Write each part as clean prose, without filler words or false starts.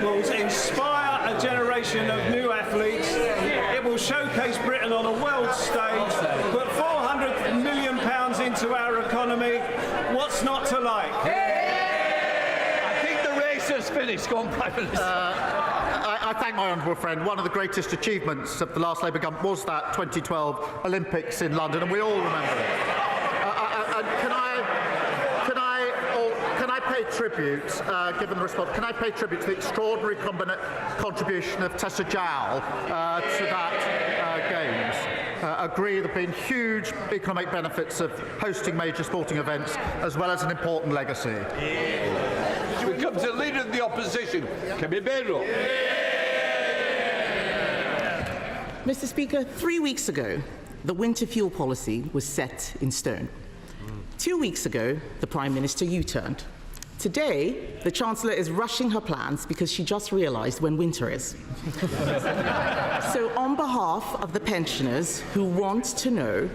will inspire a generation of new athletes. It will showcase Britain on a world stage, put £400 million into our economy. What's not to like? I think the race has finished. Go on, Prime Minister. I thank my honourable friend. One of the greatest achievements of the last Labour government was that 2012 Olympics in London, and we all remember it. Can I pay tribute, given the response, can I pay tribute to the extraordinary contribution of Tessa Jowell to that Games? Agree there have been huge economic benefits of hosting major sporting events, as well as an important legacy. We come to the Leader of the Opposition, Kemibero. Mr. Speaker, 3 weeks ago, the winter fuel policy was set in stone. 2 weeks ago, the Prime Minister U-turned. Today, the Chancellor is rushing her plans because she just realised when winter is. So on behalf of the pensioners who want to know,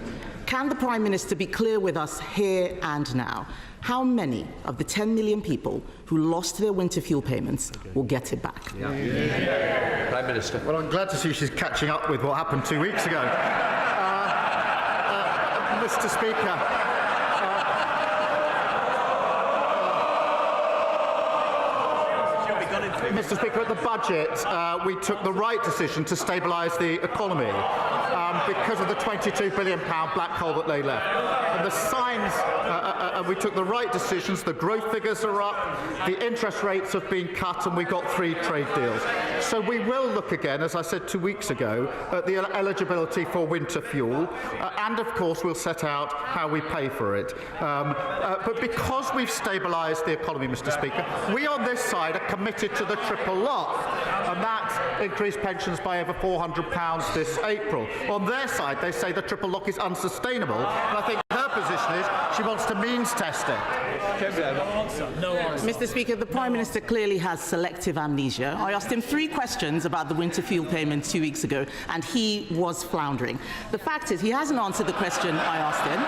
can the Prime Minister be clear with us here and now? How many of the 10 million people who lost their winter fuel payments will get it back? Prime Minister. Well, I'm glad to see she's catching up with what happened 2 weeks ago. Mr. Speaker, Mr. Speaker, at the budget, we took the right decision to stabilise the economy because of the £22 billion black hole that they left. And the signs, we took the right decisions. The growth figures are up, the interest rates have been cut, and we got 3 trade deals. So we will look again, as I said 2 weeks ago, at the eligibility for winter fuel, and of course we'll set out how we pay for it. But because we've stabilised the economy, Mr. Speaker, we on this side are committed to the triple lock, and that increased pensions by over £400 this April. On their side, they say the triple lock is unsustainable, and I think her position is she wants to means test it. Mr. Speaker, the Prime Minister clearly has selective amnesia. I asked him 3 questions about the winter fuel payment 2 weeks ago, and he was floundering. The fact is, he hasn't answered the question I asked him.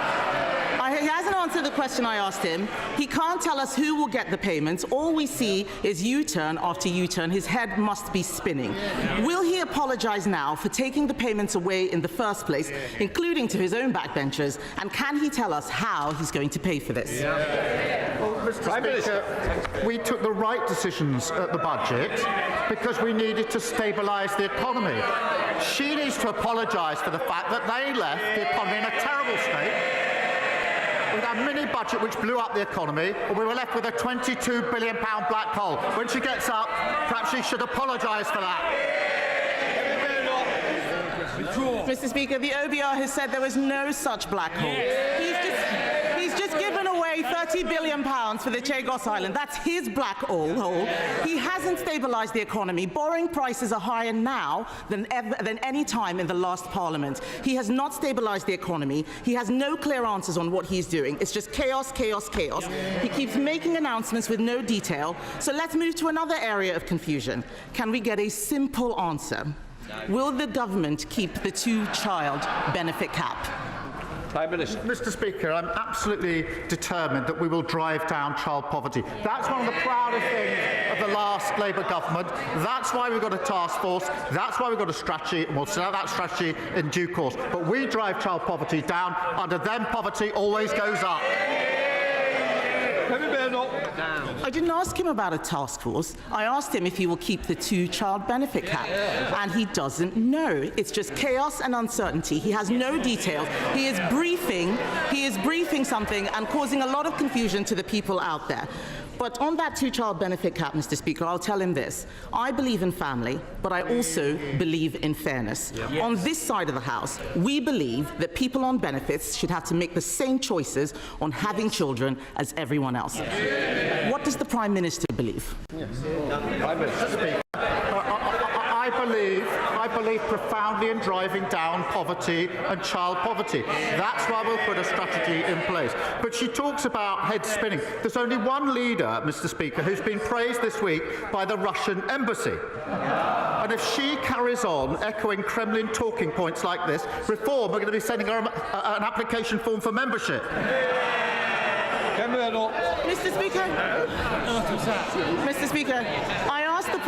He hasn't answered the question I asked him. He can't tell us who will get the payments. All we see is U-turn after U-turn. His head must be spinning. Will he apologise now for taking the payments away in the first place, including to his own backbenchers? And can he tell us how he's going to pay for this? Well, Mr. Speaker, we took the right decisions at the budget because we needed to stabilise the economy. She needs to apologise for the fact that they left the economy in a terrible state. With our mini-budget which blew up the economy, and we were left with a £22 billion black hole. When she gets up, perhaps she should apologise for that. Mr. Speaker, the OBR has said there was no such black hole. He's just given away £30 billion for the Chagos Island. That's his black hole. He hasn't stabilised the economy. Borrowing prices are higher now than any time in the last Parliament. He has not stabilised the economy. He has no clear answers on what he's doing. It's just chaos, chaos, chaos. He keeps making announcements with no detail. So let's move to another area of confusion. Can we get a simple answer? Will the government keep the 2-child benefit cap? Prime Minister. Mr. Speaker, I'm absolutely determined that we will drive down child poverty. That's one of the proudest things of the last Labour government. That's why we've got a task force. That's why we've got a strategy, and we'll set out that strategy in due course. But we drive child poverty down. Under them, poverty always goes up. I didn't ask him about a task force. I asked him if he will keep the 2-child benefit cap, and he doesn't know. It's just chaos and uncertainty. He has no details. He is briefing something and causing a lot of confusion to the people out there. But on that 2-child benefit cap, Mr. Speaker, I'll tell him this. I believe in family, but I also believe in fairness. Yes. On this side of the House, we believe that people on benefits should have to make the same choices on having children as everyone else. Yes. What does the Prime Minister believe? Yes. Prime Minister. I believe profoundly in driving down poverty and child poverty. That's why we'll put a strategy in place. But she talks about head spinning. There's only one leader, Mr. Speaker, who's been praised this week by the Russian embassy. And if she carries on echoing Kremlin talking points like this, Reform are going to be sending her an application form for membership. Mr. Speaker, I asked the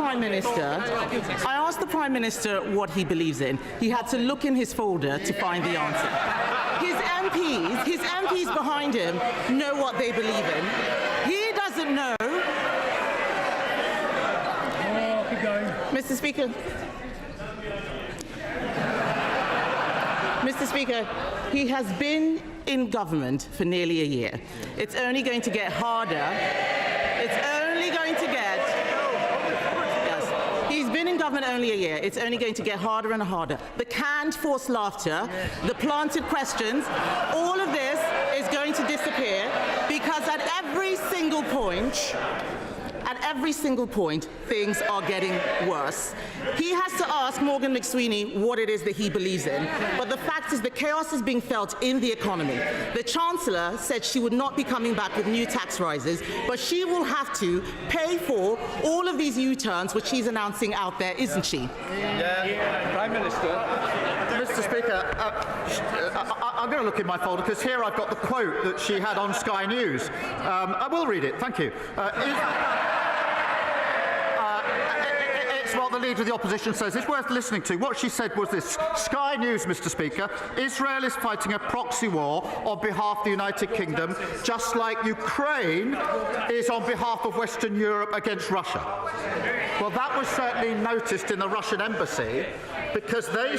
Prime Minister what he believes in. He had to look in his folder to find the answer. His MPs behind him know what they believe in. He doesn't know. Mr. Speaker, he has been in government for nearly a year. It's only going to get harder. He's been in government only a year. It's only going to get harder and harder. The canned forced laughter, the planted questions, all of this is going to disappear because at every single point, things are getting worse. He has to ask Morgan McSweeney what it is that he believes in, but the fact is the chaos is being felt in the economy. The Chancellor said she would not be coming back with new tax rises, but she will have to pay for all of these U-turns which she's announcing out there, isn't she? Prime Minister. Mr. Speaker, I'm going to look in my folder because here I've got the quote that she had on Sky News. I will read it, thank you. It's what the Leader of the Opposition says. It's worth listening to. What she said was this: Sky News, Mr. Speaker, Israel is fighting a proxy war on behalf of the United Kingdom, just like Ukraine is on behalf of Western Europe against Russia. Well, that was certainly noticed in the Russian embassy, because they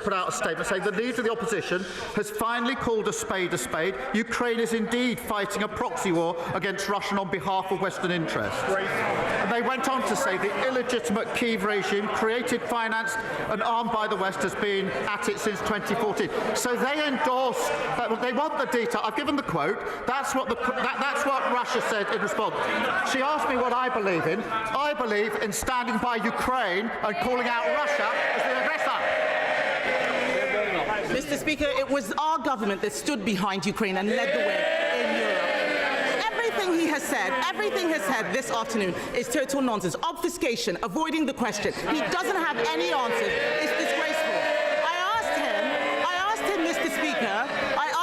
put out a statement saying the Leader of the Opposition has finally called a spade a spade. Ukraine is indeed fighting a proxy war against Russia on behalf of Western interests. And they went on to say the illegitimate Kyiv regime, created, financed and armed by the West, has been at it since 2014. So they endorse that. They want the detail. I've given the quote. That's what Russia said in response. She asked me what I believe in. I believe in standing by Ukraine and calling out Russia as the aggressor. Mr. Speaker, it was our government that stood behind Ukraine and led the way in Europe. Everything he has said this afternoon is total nonsense. Obfuscation, avoiding the question. He doesn't have any answers. It's disgraceful. I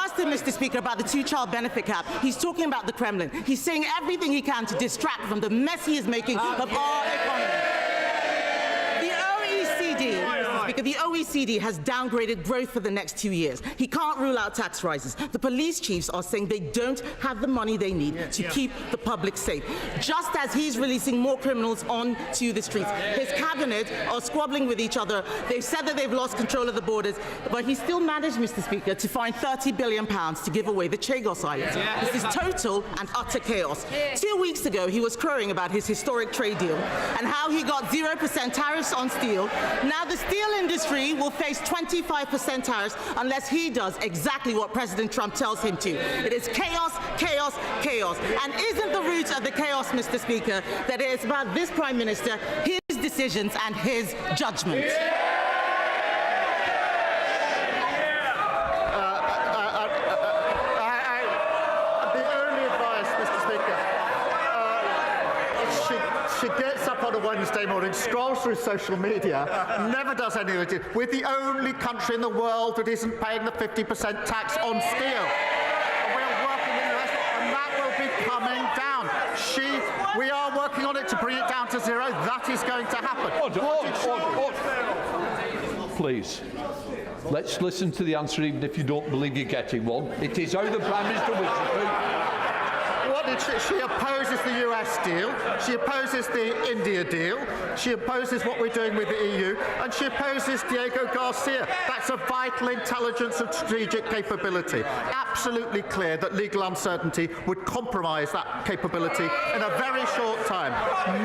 asked him, Mr. Speaker, about the two-child benefit cap. He's talking about the Kremlin. He's saying everything he can to distract from the mess he is making of our economy. The OECD has downgraded growth for the next 2 years. He can't rule out tax rises. The police chiefs are saying they don't have the money they need to keep the public safe. Just as he's releasing more criminals onto the streets. His cabinet are squabbling with each other. They've said that they've lost control of the borders, but he still managed, Mr. Speaker, to find £30 billion to give away the Chagos Islands. This is total and utter chaos. 2 weeks ago, he was crowing about his historic trade deal and how he got 0% tariffs on steel. Now the steel industry will face 25% tariffs unless he does exactly what President Trump tells him to. It is chaos, chaos, chaos. And isn't the root of the chaos, Mr. Speaker, that it is about this Prime Minister, his decisions and his judgment? She gets up on a Wednesday morning, scrolls through social media, never does anything. We're the only country in the world that isn't paying the 50% tax on steel. And we're working in the West, and that will be coming down. We are working on it to bring it down to zero. That is going to happen. Please. Let's listen to the answer, even if you don't believe you're getting one. It is how the Prime Minister wishes to. She opposes the US deal, she opposes the India deal, she opposes what we're doing with the EU, and she opposes Diego Garcia. That's a vital intelligence and strategic capability. Absolutely clear that legal uncertainty would compromise that capability in a very short time.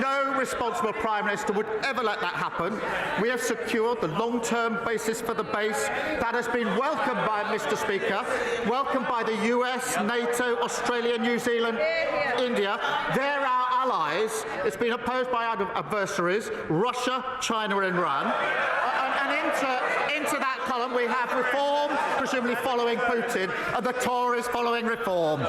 No responsible Prime Minister would ever let that happen. We have secured the long-term basis for the base. That has been welcomed by, Mr. Speaker, welcomed by the US, NATO, Australia, New Zealand, India. They're our allies. It's been opposed by our adversaries, Russia, China and Iran. And into that column we have reform, presumably following Putin, and the Tories following reform.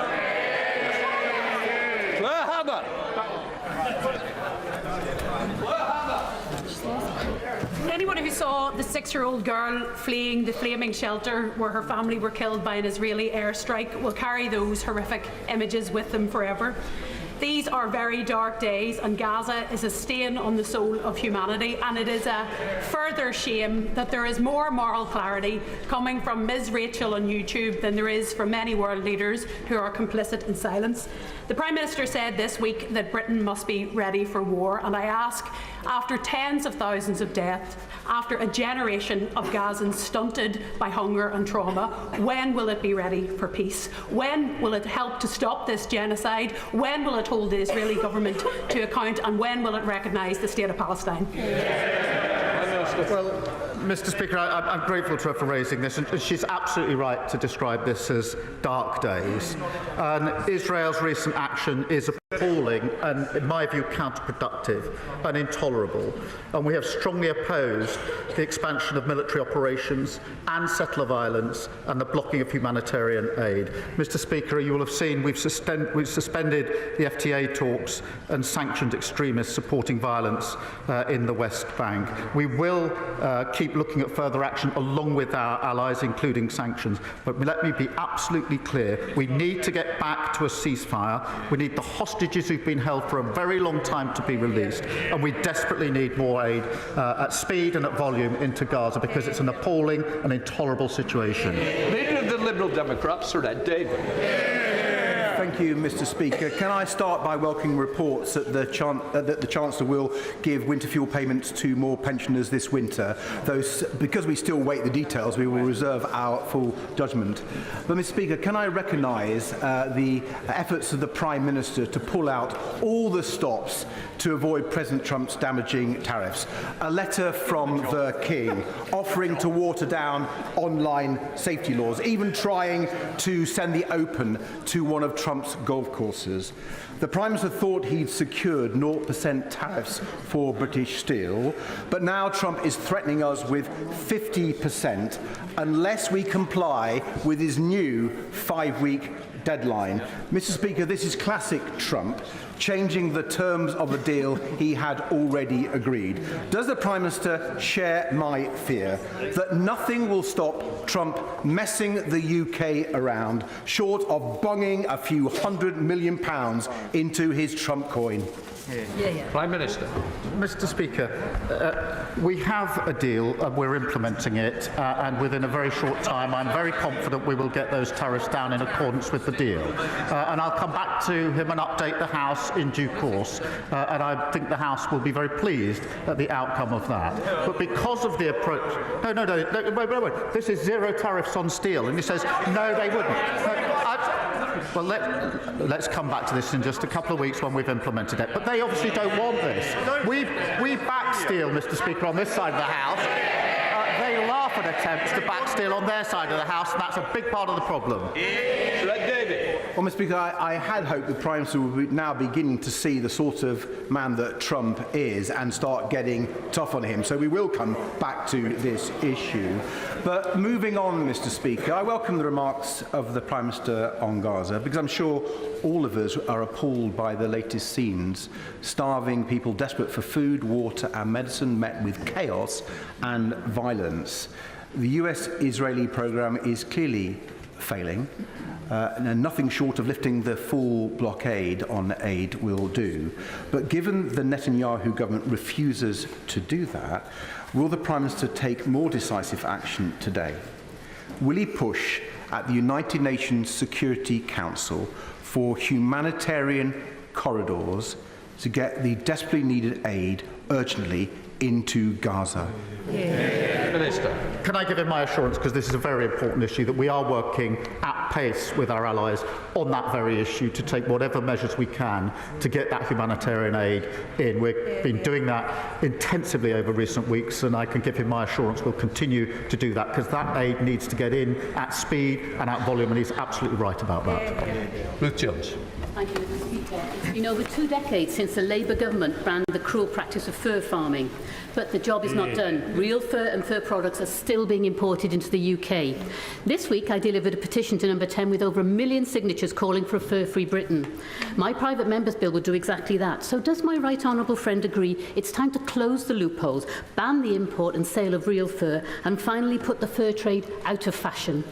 Anyone who saw the 6-year-old girl fleeing the flaming shelter where her family were killed by an Israeli airstrike will carry those horrific images with them forever. These are very dark days, and Gaza is a stain on the soul of humanity, and it is a further shame that there is more moral clarity coming from Ms. Rachel on YouTube than there is from many world leaders who are complicit in silence. The Prime Minister said this week that Britain must be ready for war, and I ask, after tens of thousands of deaths, after a generation of Gazans stunted by hunger and trauma, when will it be ready for peace? When will it help to stop this genocide? When will it hold the Israeli government to account, and when will it recognise the State of Palestine? Well, Mr. Speaker, I'm grateful to her for raising this, and she's absolutely right to describe this as dark days. And Israel's recent action is appalling and, in my view, counterproductive and intolerable. And we have strongly opposed the expansion of military operations and settler violence and the blocking of humanitarian aid. Mr. Speaker, you will have seen we've suspended the FTA talks and sanctioned extremists supporting violence in the West Bank. We will keep looking at further action along with our allies, including sanctions. But let me be absolutely clear. We need to get back to a ceasefire. We need the hostages who've been held for a very long time to be released. And we desperately need more aid at speed and at volume into Gaza, because it's an appalling and intolerable situation. Leader of the Liberal Democrats, Sir Ed Davey. Thank you, Mr. Speaker. Can I start by welcoming reports that the Chancellor will give winter fuel payments to more pensioners this winter, though because we still wait the details, we will reserve our full judgment. But, Mr. Speaker, can I recognise the efforts of the Prime Minister to pull out all the stops to avoid President Trump's damaging tariffs? A letter from the King offering to water down online safety laws, even trying to send the Open to one of Trump's golf courses. The Prime Minister thought he'd secured 0% tariffs for British steel, but now Trump is threatening us with 50% unless we comply with his new 5-week deadline. Mr. Speaker, this is classic Trump, changing the terms of a deal he had already agreed. Does the Prime Minister share my fear that nothing will stop Trump messing the UK around, short of bunging a few £100 million into his Trump coin? Prime Minister. Mr. Speaker, we have a deal and we're implementing it, and within a very short time I'm very confident we will get those tariffs down in accordance with the deal. And I'll come back to him and update the House in due course, and I think the House will be very pleased at the outcome of that. But because of the approach... wait. This is zero tariffs on steel, and he says, no, they wouldn't. Well, let's come back to this in just a couple of weeks when we've implemented it. But they obviously don't want this. We back steel, Mr. Speaker, on this side of the House. They laugh at attempts to back steel on their side of the House, and that's a big part of the problem. Well, Mr. Speaker, I had hoped the Prime Minister would be now beginning to see the sort of man that Trump is and start getting tough on him. So we will come back to this issue. But moving on, Mr. Speaker, I welcome the remarks of the Prime Minister on Gaza, because I'm sure all of us are appalled by the latest scenes. Starving people desperate for food, water and medicine met with chaos and violence. The US-Israeli programme is clearly failing, and nothing short of lifting the full blockade on aid will do. But given the Netanyahu government refuses to do that, will the Prime Minister take more decisive action today? Will he push at the United Nations Security Council for humanitarian corridors to get the desperately needed aid urgently into Gaza? Minister. Can I give him my assurance, because this is a very important issue, that we are working at pace with our allies on that very issue to take whatever measures we can to get that humanitarian aid in. We've been doing that intensively over recent weeks, and I can give him my assurance we'll continue to do that, because that aid needs to get in at speed and at volume, and he's absolutely right about that. Ruth Jones. Thank you, Mr. Speaker. It's been over 2 decades since the Labour government banned the cruel practice of fur farming, but the job is not done. Real fur and fur products are still being imported into the UK. This week I delivered a petition to Number 10 with over 1 million signatures calling for a fur-free Britain. My private member's bill would do exactly that. So does my right honourable friend agree it's time to close the loopholes, ban the import and sale of real fur, and finally put the fur trade out of fashion?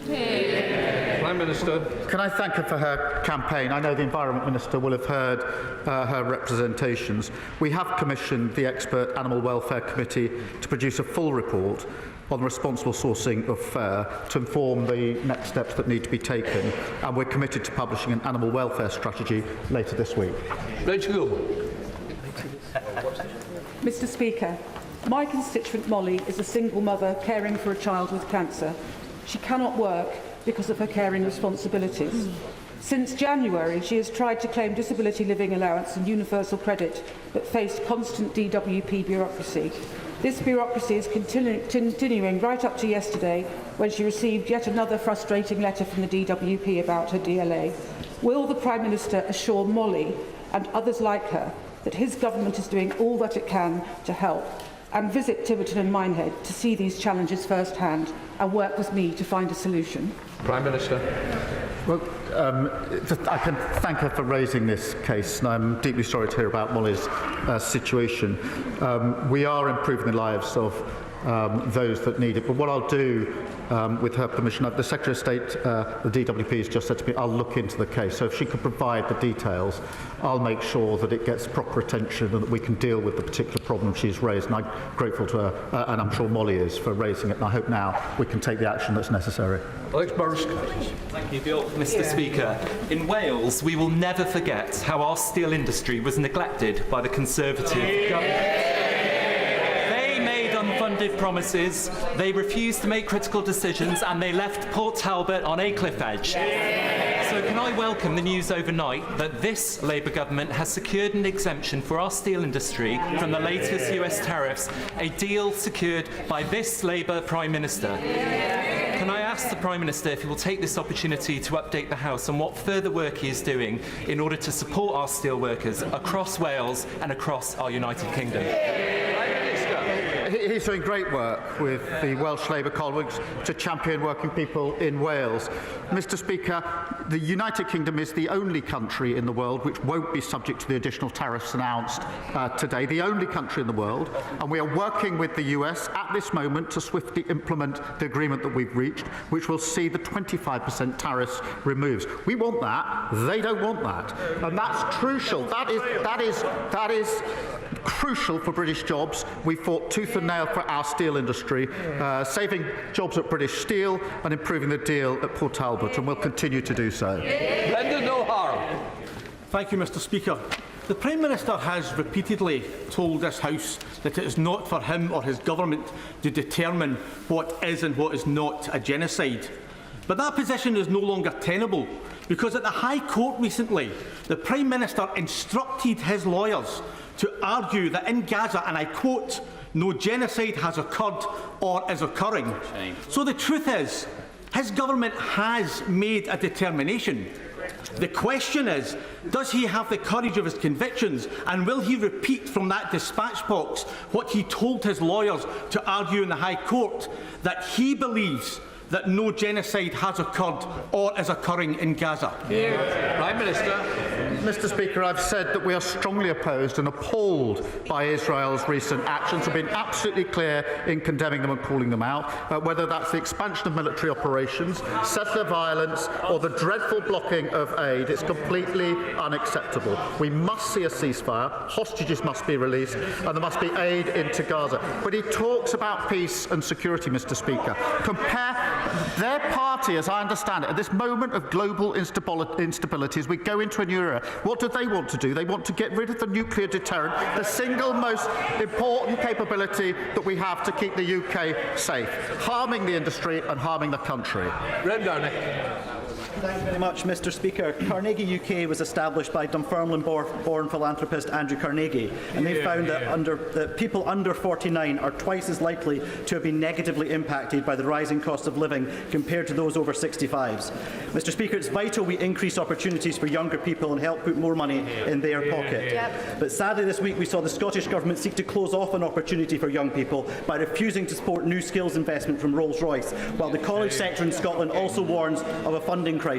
Prime Minister. Can I thank her for her campaign? I know the environment Environment Minister will have heard her representations. We have commissioned the Expert Animal Welfare Committee to produce a full report on responsible sourcing of fur to inform the next steps that need to be taken, and we're committed to publishing an animal welfare strategy later this week. Rachel. Mr. Speaker, my constituent Molly is a single mother caring for a child with cancer. She cannot work because of her caring responsibilities. Since January, she has tried to claim disability living allowance and universal credit, but faced constant DWP bureaucracy. This bureaucracy is continuing right up to yesterday, when she received yet another frustrating letter from the DWP about her DLA. Will the Prime Minister assure Molly and others like her that his government is doing all that it can to help, and visit Tiverton and Minehead to see these challenges firsthand and work with me to find a solution? Prime Minister. Well, I can thank her for raising this case, and I'm deeply sorry to hear about Molly's situation. We are improving the lives of those that need it, but what I'll do, with her permission, the Secretary of State, the DWP, has just said to me, I'll look into the case. So if she could provide the details, I'll make sure that it gets proper attention and that we can deal with the particular problem she's raised. And I'm grateful to her, and I'm sure Molly is, for raising it. And I hope now we can take the action that's necessary. Alex Burrows. Thank you, Mr. Speaker. In Wales, we will never forget how our steel industry was neglected by the Conservative government. Unfunded promises, they refused to make critical decisions, and they left Port Talbot on a cliff edge. So can I welcome the news overnight that this Labour government has secured an exemption for our steel industry from the latest US tariffs, a deal secured by this Labour Prime Minister. Can I ask the Prime Minister if he will take this opportunity to update the House on what further work he is doing in order to support our steel workers across Wales and across our United Kingdom? He's doing great work with the Welsh Labour colleagues to champion working people in Wales. Mr. Speaker, the United Kingdom is the only country in the world which won't be subject to the additional tariffs announced today, the only country in the world, and we are working with the US at this moment to swiftly implement the agreement that we've reached, which will see the 25% tariffs removed. We want that, they don't want that, and that's crucial. That is crucial for British jobs. We fought tooth and nail for our steel industry, saving jobs at British Steel and improving the deal at Port Talbot, and we'll continue to do so. Brendan O'Hara. Thank you, Mr. Speaker. The Prime Minister has repeatedly told this House that it is not for him or his government to determine what is and what is not a genocide. But that position is no longer tenable, because at the High Court recently, the Prime Minister instructed his lawyers to argue that in Gaza, and I quote, no genocide has occurred or is occurring. So the truth is, his government has made a determination. The question is, does he have the courage of his convictions, and will he repeat from that dispatch box what he told his lawyers to argue in the High Court, that he believes that no genocide has occurred or is occurring in Gaza? Prime Minister. Mr. Speaker, I've said that we are strongly opposed and appalled by Israel's recent actions. We've been absolutely clear in condemning them and calling them out, whether that's the expansion of military operations, settler violence, or the dreadful blocking of aid. It's completely unacceptable. We must see a ceasefire, hostages must be released, and there must be aid into Gaza. But he talks about peace and security, Mr. Speaker. Compare their party, as I understand it, at this moment of global instability, as we go into a new era, what do they want to do? They want to get rid of the nuclear deterrent, the single most important capability that we have to keep the UK safe, harming the industry and harming the country. Red Garnick. Thank you very much, Mr. Speaker. Carnegie UK was established by Dunfermline-born philanthropist Andrew Carnegie, and they found that people under 49 are twice as likely to have been negatively impacted by the rising cost of living compared to those over 65s. Mr. Speaker, it's vital we increase opportunities for younger people and help put more money in their pocket. But sadly this week we saw the Scottish Government seek to close off an opportunity for young people by refusing to support new skills investment from Rolls-Royce, while the college sector in Scotland also warns of a funding crisis.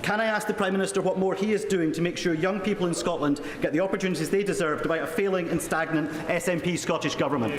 Can I ask the Prime Minister what more he is doing to make sure young people in Scotland get the opportunities they deserve despite a failing and stagnant SNP Scottish Government?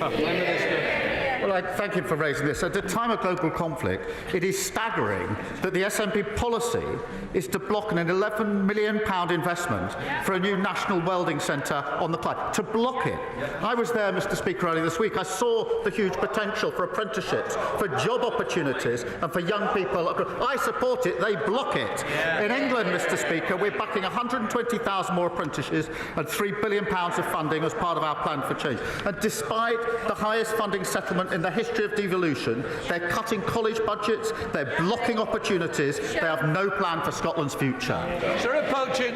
Well, I thank him for raising this. At a time of global conflict, it is staggering that the SNP policy is to block an £11 million investment for a new national welding centre on the Clyde. To block it. I was there, Mr. Speaker, earlier this week. I saw the huge potential for apprenticeships, for job opportunities and for young people. I support it. They block it. In England, Mr. Speaker, we're backing 120,000 more apprentices and £3 billion of funding as part of our plan for change. And despite the highest funding settlement in the history of devolution, they're cutting college budgets, they're blocking opportunities, they have no plan for Scotland's future. Sir Poaching.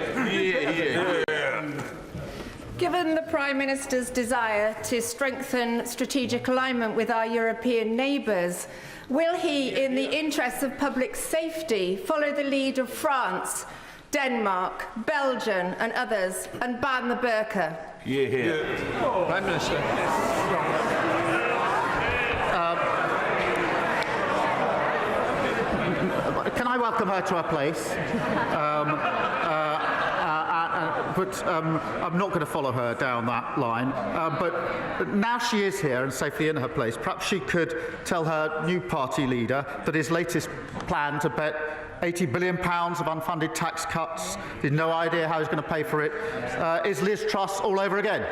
Given the Prime Minister's desire to strengthen strategic alignment with our European neighbours, will he, in the interests of public safety, follow the lead of France, Denmark, Belgium and others and ban the burqa? Prime Minister. Can I welcome her to her place? But I'm not going to follow her down that line. But now she is here and safely in her place, perhaps she could tell her new party leader that his latest plan to bet £80 billion of unfunded tax cuts, with no idea how he's going to pay for it, is Liz Truss all over again.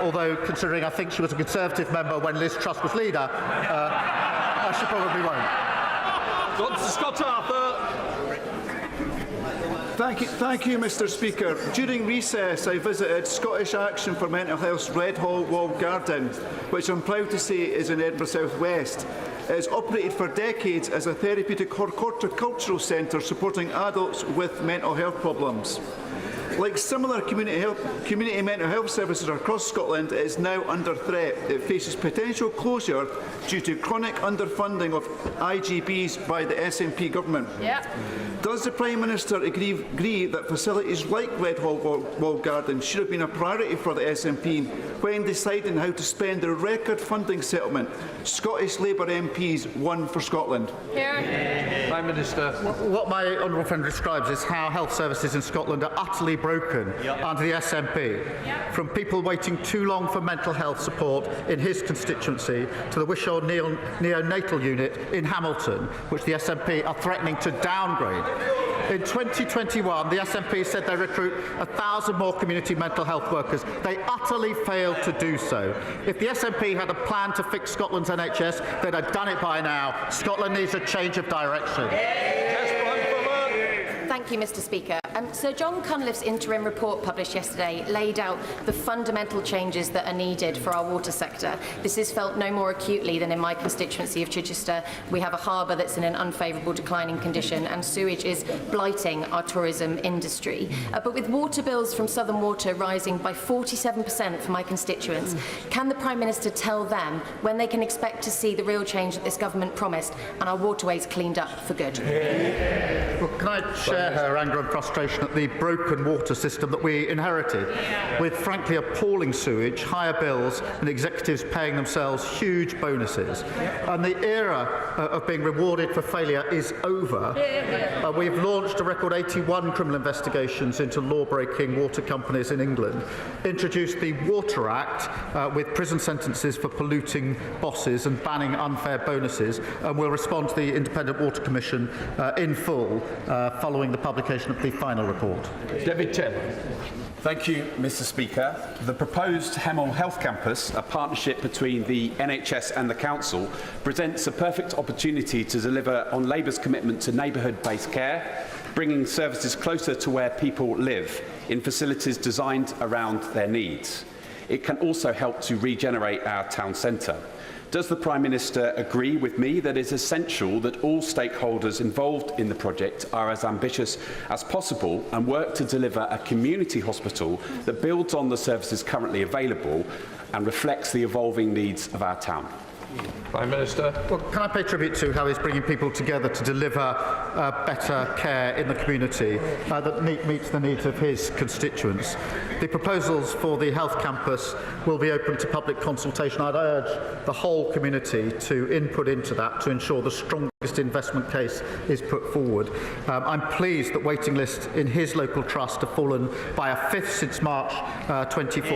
Although, considering I think she was a Conservative member when Liz Truss was leader, she probably won't. Dr. Scott Arthur. Thank you, Mr. Speaker. During recess, I visited Scottish Action for Mental Health's Red Hall Walled Garden, which I'm proud to say is in Edinburgh South West. It has operated for decades as a therapeutic horticultural centre supporting adults with mental health problems. Like similar community mental health services across Scotland, it is now under threat. It faces potential closure due to chronic underfunding of IGBs by the SNP government. Does the Prime Minister agree that facilities like Red Hall Walled Garden should have been a priority for the SNP when deciding how to spend the record funding settlement Scottish Labour MPs won for Scotland? Prime Minister. What my honourable friend describes is how health services in Scotland are utterly broken under the SNP. From people waiting too long for mental health support in his constituency to the Wishaw neonatal unit in Hamilton, which the SNP are threatening to downgrade. In 2021, the SNP said they recruit 1,000 more community mental health workers. They utterly failed to do so. If the SNP had a plan to fix Scotland's NHS, they'd have done it by now. Scotland needs a change of direction. Thank you, Mr. Speaker. Sir John Cunliffe's interim report published yesterday laid out the fundamental changes that are needed for our water sector. This is felt no more acutely than in my constituency of Chichester. We have a harbour that's in an unfavourable declining condition and sewage is blighting our tourism industry. But with water bills from Southern Water rising by 47% for my constituents, can the Prime Minister tell them when they can expect to see the real change that this government promised and our waterways cleaned up for good? Well, can I share her anger and frustration at the broken water system that we inherited, with frankly appalling sewage, higher bills and executives paying themselves huge bonuses. And the era of being rewarded for failure is over. We've launched a record 81 criminal investigations into law-breaking water companies in England, introduced the Water Act with prison sentences for polluting bosses and banning unfair bonuses, and will respond to the Independent Water Commission in full following the publication of the final report. David Taylor. Thank you, Mr. Speaker. The proposed Hemel Health Campus, a partnership between the NHS and the Council, presents a perfect opportunity to deliver on Labour's commitment to neighbourhood-based care, bringing services closer to where people live, in facilities designed around their needs. It can also help to regenerate our town centre. Does the Prime Minister agree with me that it is essential that all stakeholders involved in the project are as ambitious as possible and work to deliver a community hospital that builds on the services currently available and reflects the evolving needs of our town? Prime Minister. Well, can I pay tribute to how he's bringing people together to deliver better care in the community that meets the needs of his constituents? The proposals for the health campus will be open to public consultation. I'd urge the whole community to input into that to ensure the strongest investment case is put forward. I'm pleased that waiting lists in his local trust have fallen by a fifth since March 24.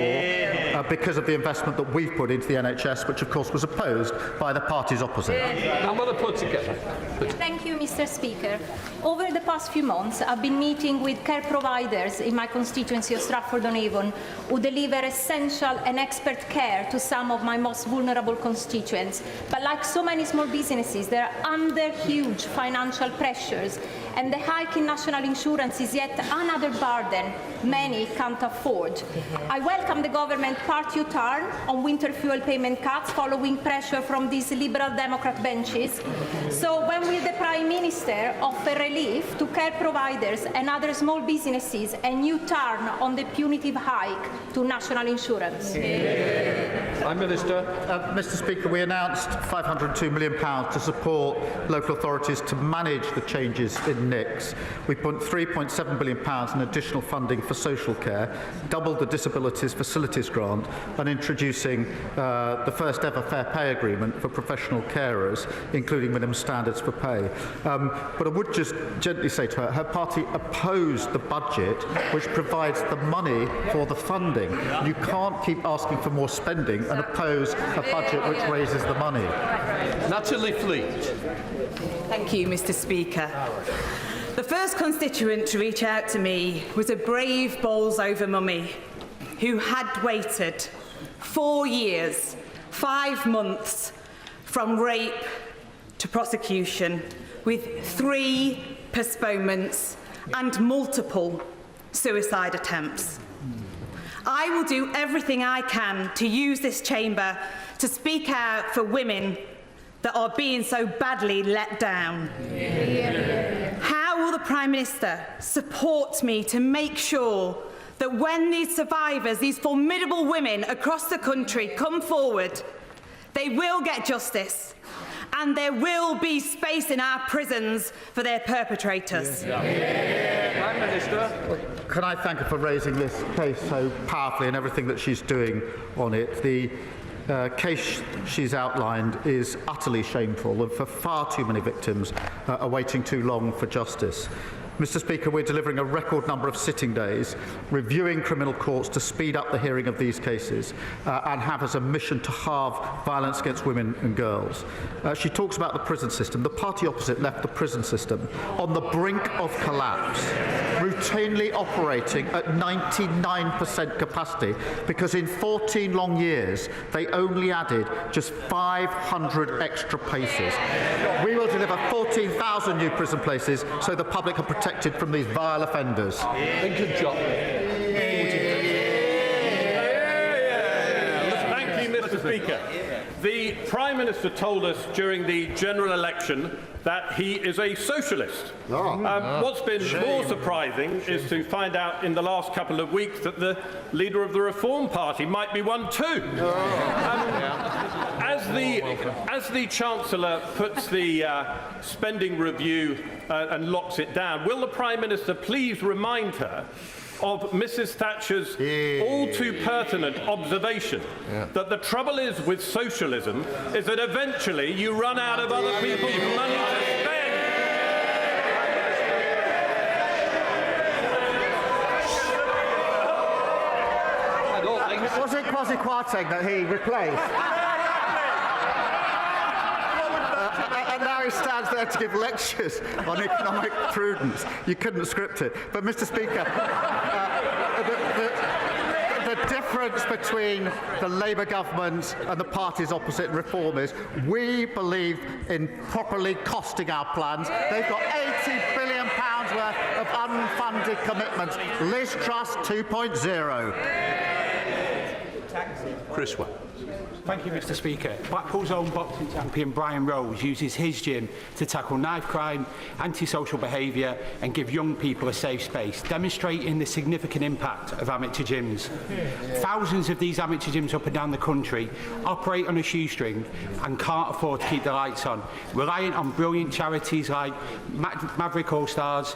because of the investment that we've put into the NHS, which of course was opposed by the parties opposite. I'm going to put together. Thank you, Mr. Speaker. Over the past few months, I've been meeting with care providers in my constituency of Stratford-on-Avon who deliver essential and expert care to some of my most vulnerable constituents. But like so many small businesses, they are under huge financial pressures, and the hike in national insurance is yet another burden many can't afford. I welcome the government part U-turn on winter fuel payment cuts following pressure from these Liberal Democrat benches. So when will the Prime Minister offer relief to care providers and other small businesses and U-turn on the punitive hike to national insurance? Prime Minister. Mr. Speaker, we announced £502 million to support local authorities to manage the changes in NICs. We put £3.7 billion in additional funding for social care, doubled the Disabilities Facilities Grant, and introducing the first ever fair pay agreement for professional carers, including minimum standards for pay. But I would just gently say to her, her party opposed the budget which provides the money for the funding. You can't keep asking for more spending and oppose a budget which raises the money. Natalie Fleet. Thank you, Mr. Speaker. The first constituent to reach out to me was a brave bowls-over mummy who had waited 4 years, 5 months from rape to prosecution, with 3 postponements and multiple suicide attempts. I will do everything I can to use this chamber to speak out for women that are being so badly let down. How will the Prime Minister support me to make sure that when these survivors, these formidable women across the country come forward, they will get justice and there will be space in our prisons for their perpetrators? Prime Minister. Can I thank her for raising this case so powerfully and everything that she's doing on it? The case she's outlined is utterly shameful, and for far too many victims are waiting too long for justice. Mr. Speaker, we're delivering a record number of sitting days, reviewing criminal courts to speed up the hearing of these cases and have as a mission to halve violence against women and girls. She talks about the prison system. The party opposite left the prison system on the brink of collapse, routinely operating at 99% capacity because in 14 long years they only added just 500 extra places. We will deliver 14,000 new prison places so the public are protected from these vile offenders. Thank you, John. Thank you, Mr. Speaker. The Prime Minister told us during the general election that he is a socialist. What's been more surprising is to find out in the last couple of weeks that the leader of the Reform Party might be one too. As the Chancellor puts the spending review and locks it down, will the Prime Minister please remind her of Mrs. Thatcher's all too pertinent observation that the trouble is with socialism is that eventually you run out of other people's money to spend. Was it Kwasi Kwarteng that he replaced? And now he stands there to give lectures on economic prudence. You couldn't script it. But, Mr. Speaker, the difference between the Labour government and the parties opposite reform is we believe in properly costing our plans. They've got £80 billion worth of unfunded commitments. Liz Truss 2.0. Chris Webb. Thank you, Mr. Speaker. Blackpool's own boxing champion Brian Rose uses his gym to tackle knife crime, antisocial behaviour and give young people a safe space, demonstrating the significant impact of amateur gyms. Thousands of these amateur gyms up and down the country operate on a shoestring and can't afford to keep the lights on, reliant on brilliant charities like Maverick All Stars,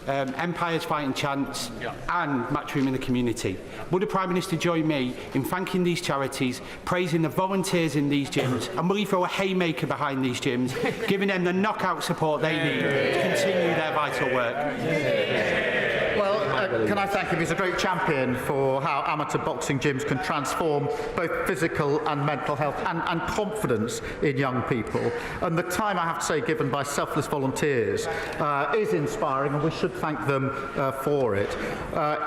Empire's Fighting Chance and Matchroom in the Community. Would the Prime Minister join me in thanking these charities, praising the volunteers in these gyms, and will he throw a haymaker behind these gyms, giving them the knockout support they need to continue their vital work? Well, Can I thank him? He's a great champion for how amateur boxing gyms can transform both physical and mental health and confidence in young people. And the time, I have to say, given by selfless volunteers is inspiring, and we should thank them for it.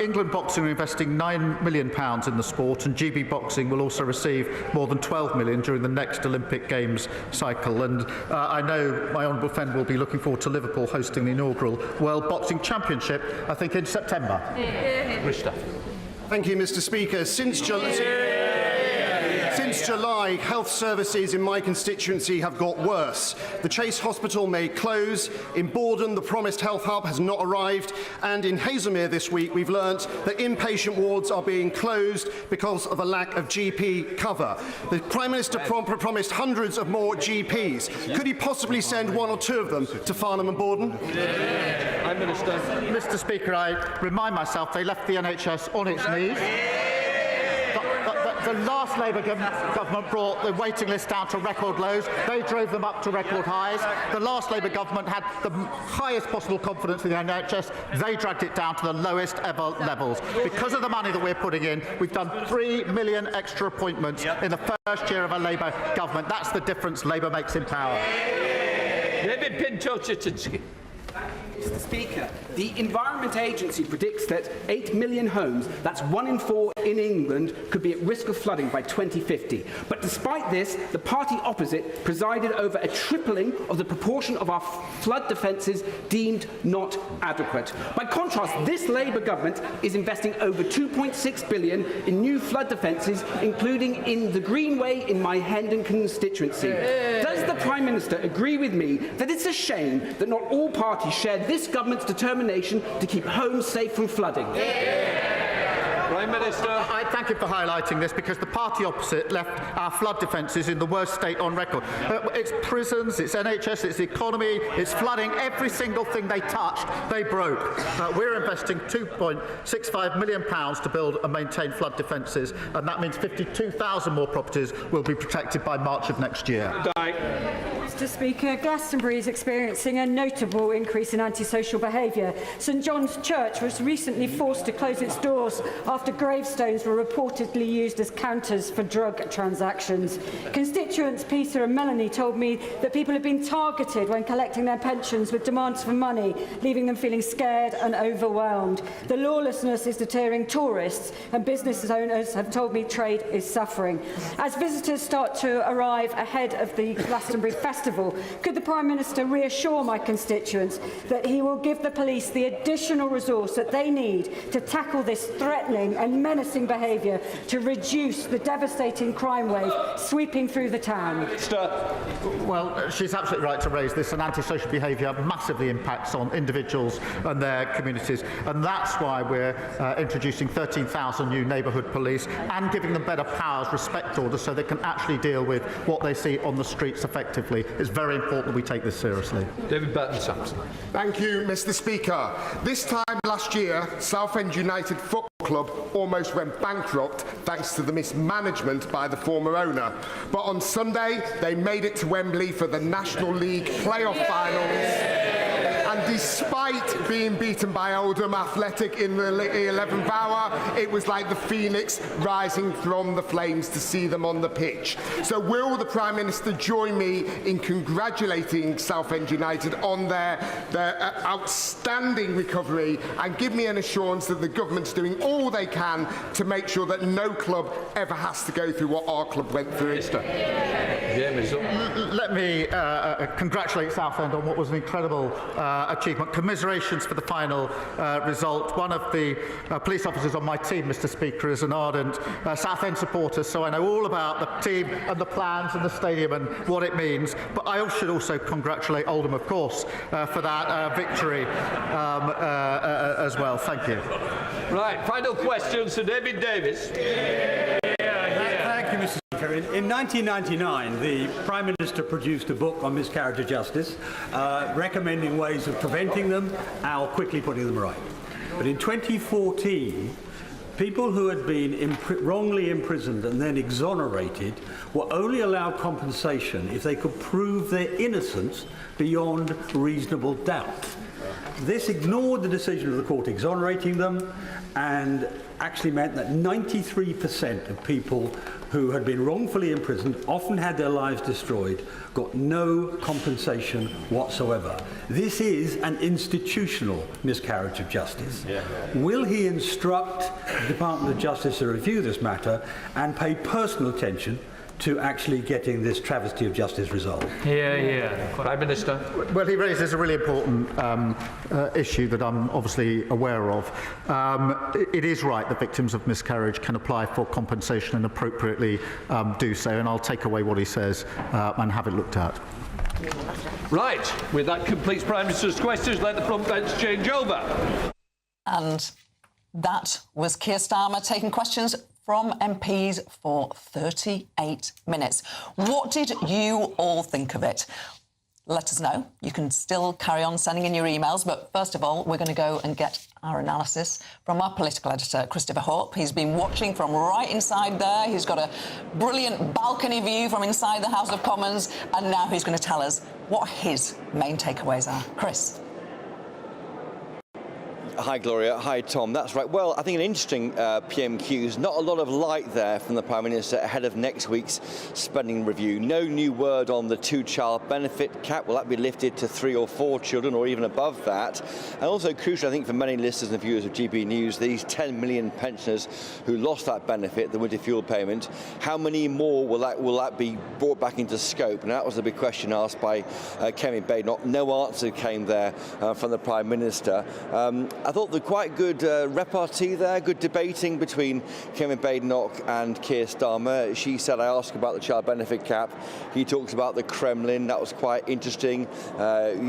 England Boxing are investing £9 million in the sport, and GB Boxing will also receive more than £12 million during the next Olympic Games cycle. And I know my honourable friend will be looking forward to Liverpool hosting the inaugural World Boxing Championship, I think in September. Thank you, Mr. Speaker. Since July, health services in my constituency have got worse. The Chase Hospital may close, in Borden the promised health hub has not arrived, and in Haslemere this week we've learnt that inpatient wards are being closed because of a lack of GP cover. The Prime Minister promised hundreds of more GPs. Could he possibly send one or two of them to Farnham and Borden? Prime Minister. Mr. Speaker, I remind myself they left the NHS on its knees. The last Labour government brought the waiting list down to record lows. They drove them up to record highs. The last Labour government had the highest possible confidence in the NHS. They dragged it down to the lowest ever levels. Because of the money that we're putting in, we've done 3 million extra appointments in the first year of a Labour government. That's the difference Labour makes in power. David Pinto-Chichinsky. Mr. Speaker, the Environment Agency predicts that 8 million homes, that's 1 in 4 in England, could be at risk of flooding by 2050. But despite this, the party opposite presided over a tripling of the proportion of our flood defences deemed not adequate. By contrast, this Labour government is investing over £2.6 billion in new flood defences, including in the Greenway in my Hendon constituency. Does the Prime Minister agree with me that it's a shame that not all parties share this government's determination to keep homes safe from flooding? Prime Minister. I thank him for highlighting this, because the party opposite left our flood defences in the worst state on record. It's prisons, it's NHS, it's the economy, it's flooding. Every single thing they touched, they broke. We're investing £2.65 million to build and maintain flood defences, and that means 52,000 more properties will be protected by March of next year. Mr. Speaker, Glastonbury is experiencing a notable increase in antisocial behaviour. St John's Church was recently forced to close its doors after gravestones were reportedly used as counters for drug transactions. Constituents Peter and Melanie told me that people have been targeted when collecting their pensions with demands for money, leaving them feeling scared and overwhelmed. The lawlessness is deterring tourists, and business owners have told me trade is suffering. As visitors start to arrive ahead of the Glastonbury Festival, could the Prime Minister reassure my constituents that he will give the police the additional resource that they need to tackle this threatening and menacing behaviour to reduce the devastating crime wave sweeping through the town? Well, she's absolutely right to raise this, and antisocial behaviour massively impacts on individuals and their communities, and that's why we're introducing 13,000 new neighbourhood police and giving them better powers, respect orders, so they can actually deal with what they see on the streets effectively. It's very important that we take this seriously. David Burton-Sampson. Thank you, Mr. Speaker. This time last year, Southend United Football Club almost went bankrupt thanks to the mismanagement by the former owner. But on Sunday, they made it to Wembley for the National League playoff finals. And despite being beaten by Oldham Athletic in the 11th hour, it was like the phoenix rising from the flames to see them on the pitch. So will the Prime Minister join me in congratulating Southend United on their outstanding recovery, and give me an assurance that the government's doing all they can to make sure that no club ever has to go through what our club went through? Let me congratulate Southend on what was an incredible achievement. Commiserations for the final result. One of the police officers on my team, Mr. Speaker, is an ardent Southend supporter, so I know all about the team and the plans and the stadium and what it means. But I should also congratulate Oldham, of course, for that victory as well. Thank you. Right, final question, Sir David Davis. Thank you, Mr. Speaker. In 1999, the Prime Minister produced a book on miscarriage of justice, recommending ways of preventing them or quickly putting them right. But in 2014, people who had been wrongly imprisoned and then exonerated were only allowed compensation if they could prove their innocence beyond reasonable doubt. this ignored the decision of the court exonerating them and actually meant that 93% of people who had been wrongfully imprisoned, often had their lives destroyed, got no compensation whatsoever. This is an institutional miscarriage of justice. Will he instruct the Department of Justice to review this matter and pay personal attention to actually getting this travesty of justice resolved? Prime Minister. Well, he raises a really important issue that I'm obviously aware of. It is right that victims of miscarriage can apply for compensation and appropriately do so, and I'll take away what he says and have it looked at. Right, with that completes Prime Minister's questions. Let the front bench change over. And that was Keir Starmer taking questions from MPs for 38 minutes. What did you all think of it? Let us know. You can still carry on sending in your emails, but first of all, we're going to go and get our analysis from our political editor, Christopher Hope. He's been watching from right inside there. He's got a brilliant balcony view from inside the House of Commons, and now he's going to tell us what his main takeaways are. Chris. Hi, Gloria. Hi, Tom. That's right. Well, I think an interesting PMQs. Not a lot of light there from the Prime Minister ahead of next week's spending review. No new word on the two-child benefit cap. Will that be lifted to 3 or 4 children or even above that? And also crucial, I think, for many listeners and viewers of GB News, these 10 million pensioners who lost that benefit, the winter fuel payment, how many more will that be brought back into scope? And that was the big question asked by Kemi Badenoch. No answer came there from the Prime Minister. I thought the quite good repartee there, good debating between Kemi Badenoch and Keir Starmer. She said, I asked about the child benefit cap. He talks about the Kremlin. That was quite interesting.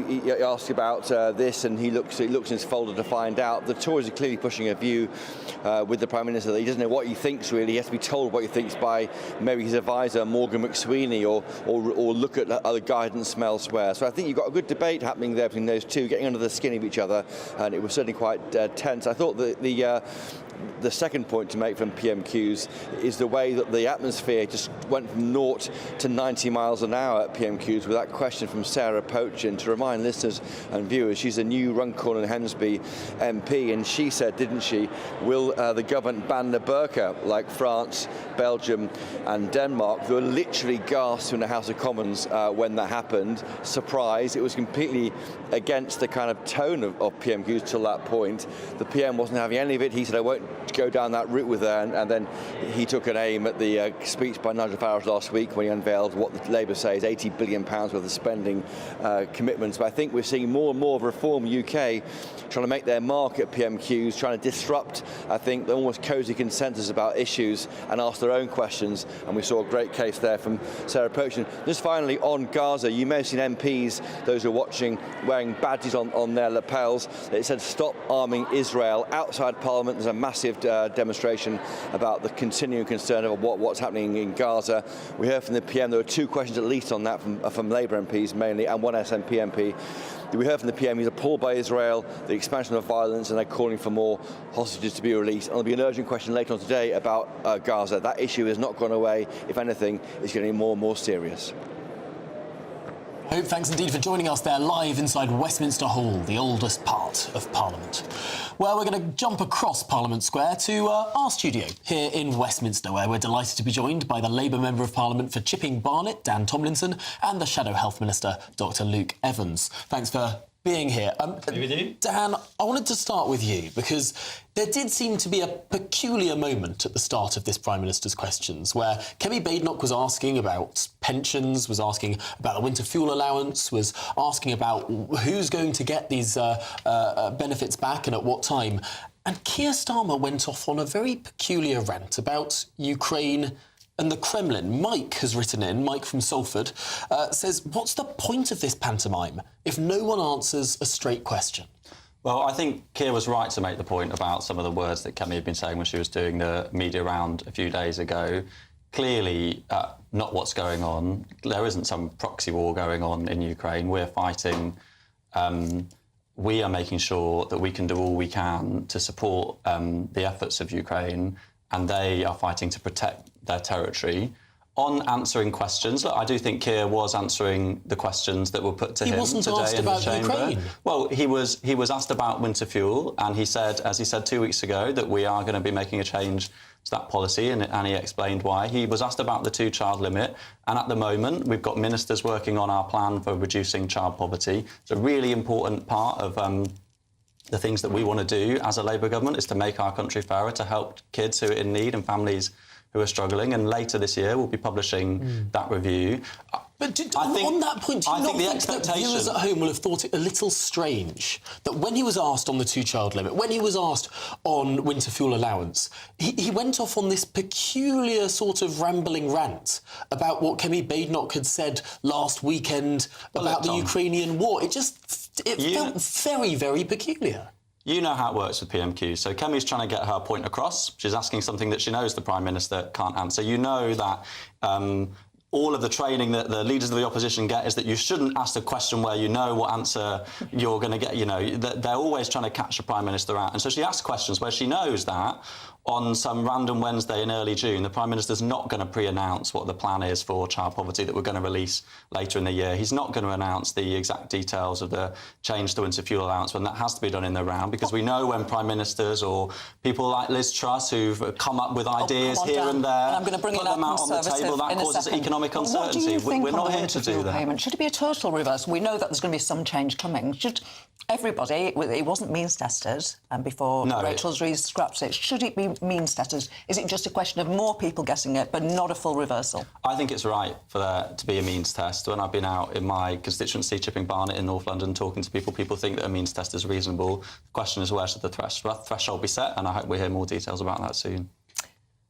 He asked about this, and he looks in his folder to find out. The Tories are clearly pushing a view with the Prime Minister that he doesn't know what he thinks, really. He has to be told what he thinks by maybe his advisor, Morgan McSweeney, or look at other guidance from elsewhere. So I think you've got a good debate happening there between those two, getting under the skin of each other, and it was certainly quite tense. I thought that the second point to make from PMQs is the way that the atmosphere just went from 0 to 90 miles an hour at PMQs with that question from Sarah Pochen. To remind listeners and viewers, she's a new Runcorn and Hemsby MP, and she said, didn't she, will the government ban the burqa like France, Belgium and Denmark? They were literally gasped in the House of Commons when that happened. Surprise, it was completely against the kind of tone of PMQs till that point. The PM wasn't having any of it. He said, I won't go down that route with her, and then he took an aim at the speech by Nigel Farage last week when he unveiled what the Labour say is £80 billion worth of spending commitments. But I think we're seeing more and more of Reform UK trying to make their mark at PMQs, trying to disrupt, I think, the almost cosy consensus about issues and ask their own questions. And we saw a great case there from Sarah Pochen. Just finally, on Gaza, you may have seen MPs, those who are watching, wearing badges on their lapels. It said, stop arming Israel. Outside Parliament, there's a massive demonstration about the continuing concern of what's happening in Gaza. We heard from the PM, there were 2 questions at least on that from Labour MPs mainly, and 1 SNP MP. We heard from the PM, he's appalled by Israel, the expansion of violence, and they're calling for more hostages to be released. And there'll be an urgent question later on today about Gaza. That issue has not gone away. If anything, it's getting more and more serious. Hope, thanks indeed for joining us there live inside Westminster Hall, the oldest part of Parliament, where we're going to jump across Parliament Square to our studio here in Westminster, where we're delighted to be joined by the Labour Member of Parliament for Chipping Barnet, Dan Tomlinson, and the Shadow Health Minister, Dr Luke Evans. Thanks for being here. Dan, I wanted to start with you because there did seem to be a peculiar moment at the start of this Prime Minister's questions where Kemi Badenoch was asking about pensions, was asking about the winter fuel allowance, was asking about who's going to get these benefits back and at what time. And Keir Starmer went off on a very peculiar rant about Ukraine and the Kremlin. Mike has written in, Mike from Salford, says, what's the point of this pantomime if no one answers a straight question? Well, I think Keir was right to make the point about some of the words that Kemi had been saying when she was doing the media round a few days ago. Clearly, not what's going on. There isn't some proxy war going on in Ukraine. We're fighting. We are making sure that we can do all we can to support the efforts of Ukraine, and they are fighting to protect their territory. On answering questions, look, I do think Keir was answering the questions that were put to him today in the chamber. He wasn't asked about Ukraine. Well, he was asked about winter fuel, and he said, as he said 2 weeks ago, that we are going to be making a change to that policy, and he explained why. He was asked about the two-child limit, and at the moment we've got ministers working on our plan for reducing child poverty. It's a really important part of the things that we want to do as a Labour government, is to make our country fairer, to help kids who are in need and families who are struggling, and later this year we'll be publishing that review. But on that point, do you not think that viewers at home will have thought it a little strange that when he was asked on the two-child limit, when he was asked on winter fuel allowance, he went off on this peculiar sort of rambling rant about what Kemi Badenoch had said last weekend about the Ukrainian war? It felt very, very peculiar. You know how it works with PMQs. So Kemi's trying to get her point across. She's asking something that she knows the Prime Minister can't answer. You know that all of the training that the leaders of the opposition get is that you shouldn't ask a question where you know what answer you're going to get. You know, they're always trying to catch the Prime Minister out. And so she asks questions where she knows that on some random Wednesday in early June, the Prime Minister's not going to pre-announce what the plan is for child poverty that we're going to release later in the year. He's not going to announce the exact details of the change to winter fuel allowance when that has to be done in the round, because we know when Prime Ministers or people like Liz Truss, who've come up with ideas here and there, and I'm going to bring put them out on the table, that causes economic uncertainty. What do you think we're not here to do that. Payment? Should it be a total reverse? We know that there's going to be some change coming. Should everybody, it wasn't means tested, and before Rachel's scrapped it, should it be means tested? Is it just a question of more people getting it, but not a full reversal? I think it's right for there to be a means test. When I've been out in my constituency, Chipping Barnet in North London, talking to people, people think that a means test is reasonable. The question is, where should the threshold be set? And I hope we hear more details about that soon.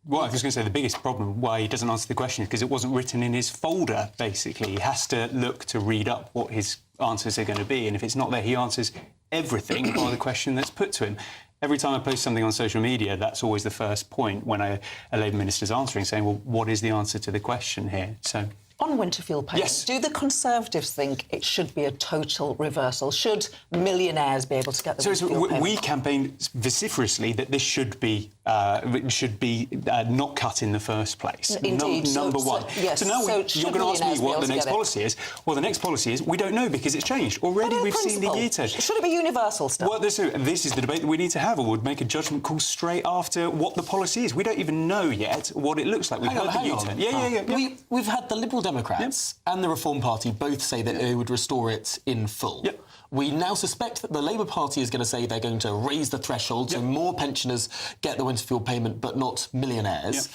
Well, I was going to say the biggest problem why he doesn't answer the question is because it wasn't written in his folder, basically. He has to look to read up what his answers are going to be, and if it's not there, he answers everything by the question that's put to him. Every time I post something on social media, that's always the first point when a Labour minister's answering, saying, well, what is the answer to the question here? So, on winter fuel payments, do the Conservatives think it should be a total reversal? Should millionaires be able to get the winter fuel payment? We campaign vociferously that this should be not cut in the first place. Indeed. Number one. Yes. So now you're going to ask me what the next policy is. Well, the next policy is we don't know because it's changed. Already we've seen the year test. Should it be universal still? Well, this is the debate that we need to have, or we'd make a judgment call straight after what the policy is. We don't even know yet what it looks like. We've heard the U-turn. Yeah. We've had the Liberal Democrats and the Reform Party both say that they would restore it in full. Yep. We now suspect that the Labour Party is going to say they're going to raise the threshold so more pensioners get the winter fuel payment but not millionaires.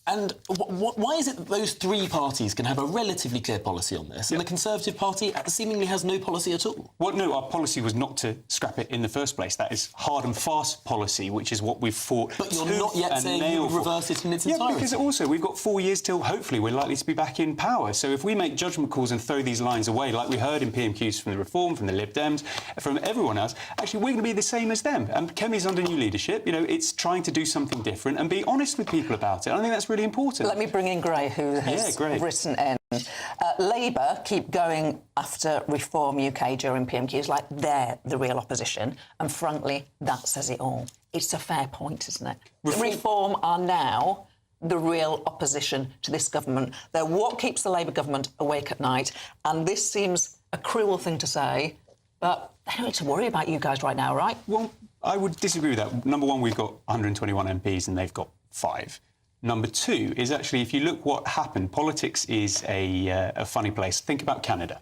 And why is it that those three parties can have a relatively clear policy on this and the Conservative Party seemingly has no policy at all? Well, no, our policy was not to scrap it in the first place. That is hard and fast policy, which is what we've fought. But you're not yet saying you would reverse it in its entirety. Yeah, because also we've got 4 years till hopefully we're likely to be back in power. So if we make judgment calls and throw these lines away, like we heard in PMQs from the Reform, from the Lib Dems, from everyone else, actually we're going to be the same as them. And Kemi's under new leadership. You know, it's trying to do something different and be honest with people about it. I think that's really important. Let me bring in Gray, who has written in. Labour keep going after Reform UK during PMQs like they're the real opposition, and frankly, that says it all. It's a fair point, isn't it? Reform are now the real opposition to this government. They're what keeps the Labour government awake at night, and this seems a cruel thing to say, but they don't need to worry about you guys right now, right? Well, I would disagree with that. Number one, we've got 121 MPs and they've got 5. Number two is actually, if you look what happened, politics is a funny place. Think about Canada.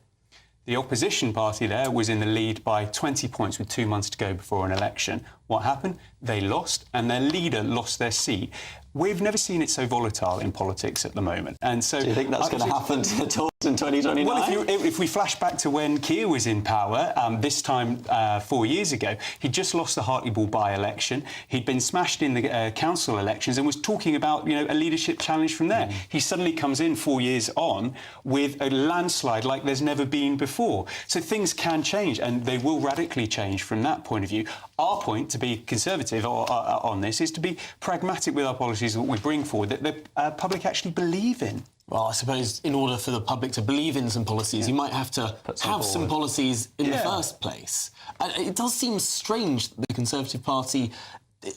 The opposition party there was in the lead by 20 points with 2 months to go before an election. What happened? They lost, and their leader lost their seat. We've never seen it so volatile in politics at the moment. And so, do you think that's going to happen at all in 2029? Well, if we flash back to when Keir was in power, this time 4 years ago, he'd just lost the Hartlepool by-election. He'd been smashed in the council elections and was talking about, you know, a leadership challenge from there. He suddenly comes in 4 years on with a landslide like there's never been before. So things can change, and they will radically change from that point of view. Our point, to be conservative on this, is to be pragmatic with our policies that we bring forward, that the public actually believe in. Well, I suppose in order for the public to believe in some policies, you might have to have some policies in the first place. It does seem strange that the Conservative Party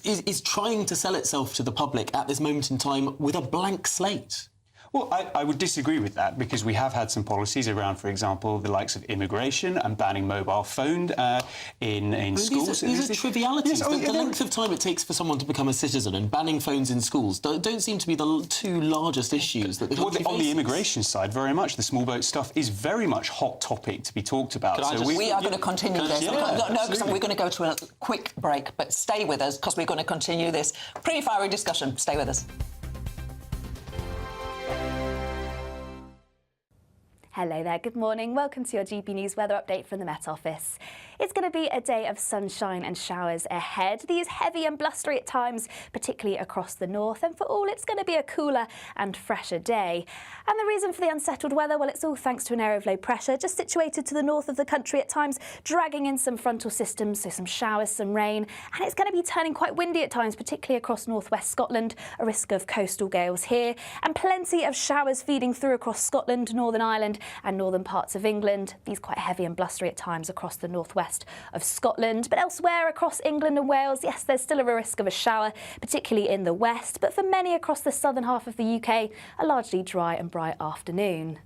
is trying to sell itself to the public at this moment in time with a blank slate. Well, I would disagree with that because we have had some policies around, for example, the likes of immigration and banning mobile phone in schools. These are trivialities. Yes, The length of time it takes for someone to become a citizen and banning phones in schools don't seem to be the two largest issues that the country on the faces. immigration side, very much the small boat stuff is very much hot topic to be talked about. We are going to continue this. Yeah, No, because we're going to go to a quick break, but stay with us because we're going to continue this pretty fiery discussion. Stay with us. Hello there, good morning. Welcome to your GB News weather update from the Met Office. It's going to be a day of sunshine and showers ahead. These heavy and blustery at times, particularly across the north. And for all, it's going to be a cooler and fresher day. And the reason for the unsettled weather, well, it's all thanks to an area of low pressure just situated to the north of the country at times, dragging in some frontal systems, so some showers, some rain. And it's going to be turning quite windy at times, particularly across northwest Scotland, a risk of coastal gales here. And plenty of showers feeding through across Scotland, Northern Ireland and northern parts of England. These quite heavy and blustery at times across the northwest of Scotland. But elsewhere across England and Wales, yes, there's still a risk of a shower, particularly in the west. But for many across the southern half of the UK, a largely dry and bright afternoon.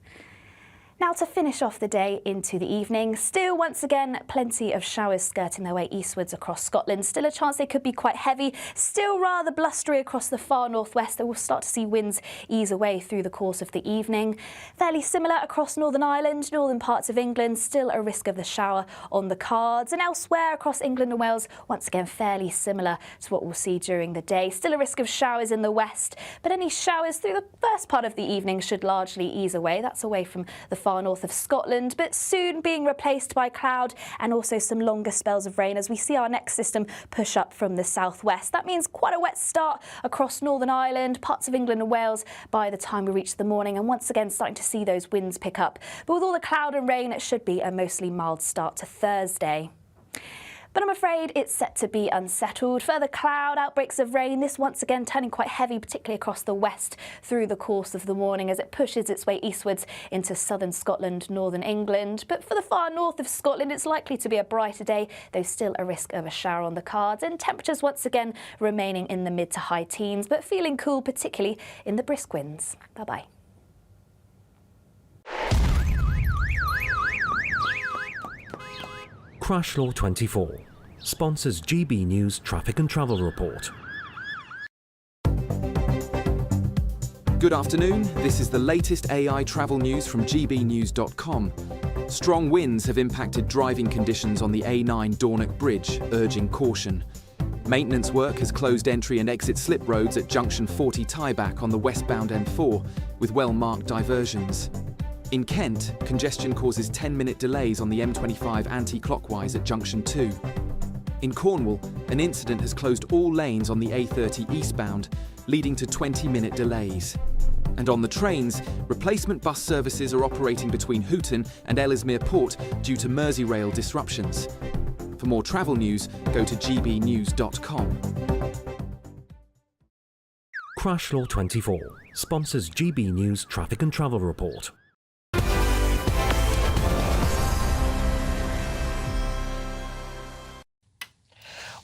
Now to finish off the day into the evening, still once again plenty of showers skirting their way eastwards across Scotland. Still a chance they could be quite heavy, still rather blustery across the far northwest. We'll start to see winds ease away through the course of the evening. Fairly similar across Northern Ireland, northern parts of England, still a risk of the shower on the cards. And elsewhere across England and Wales, once again fairly similar to what we'll see during the day. Still a risk of showers in the west, but any showers through the first part of the evening should largely ease away. That's away from the far north of Scotland, but soon being replaced by cloud and also some longer spells of rain as we see our next system push up from the southwest. That means quite a wet start across Northern Ireland, parts of England and Wales by the time we reach the morning, and once again starting to see those winds pick up. But with all the cloud and rain, it should be a mostly mild start to Thursday. But I'm afraid it's set to be unsettled. Further cloud, outbreaks of rain, this once again turning quite heavy, particularly across the west through the course of the morning as it pushes its way eastwards into southern Scotland, northern England. But for the far north of Scotland, it's likely to be a brighter day, though still a risk of a shower on the cards. And temperatures once again remaining in the mid to high teens, but feeling cool, particularly in the brisk winds. Bye-bye. Crash Law 24 sponsors GB News Traffic and Travel Report. Good afternoon, this is the latest AI travel news from gbnews.com. Strong winds have impacted driving conditions on the A9 Dornoch Bridge, urging caution. Maintenance work has closed entry and exit slip roads at junction 40 tieback on the westbound M4, with well-marked diversions. In Kent, congestion causes 10-minute delays on the M25 anti-clockwise at junction 2. In Cornwall, an incident has closed all lanes on the A30 eastbound, leading to 20-minute delays. And on the trains, replacement bus services are operating between Houghton and Ellesmere Port due to Merseyrail disruptions. For more travel news, go to gbnews.com. Crash Law 24 sponsors GB News Traffic and Travel Report.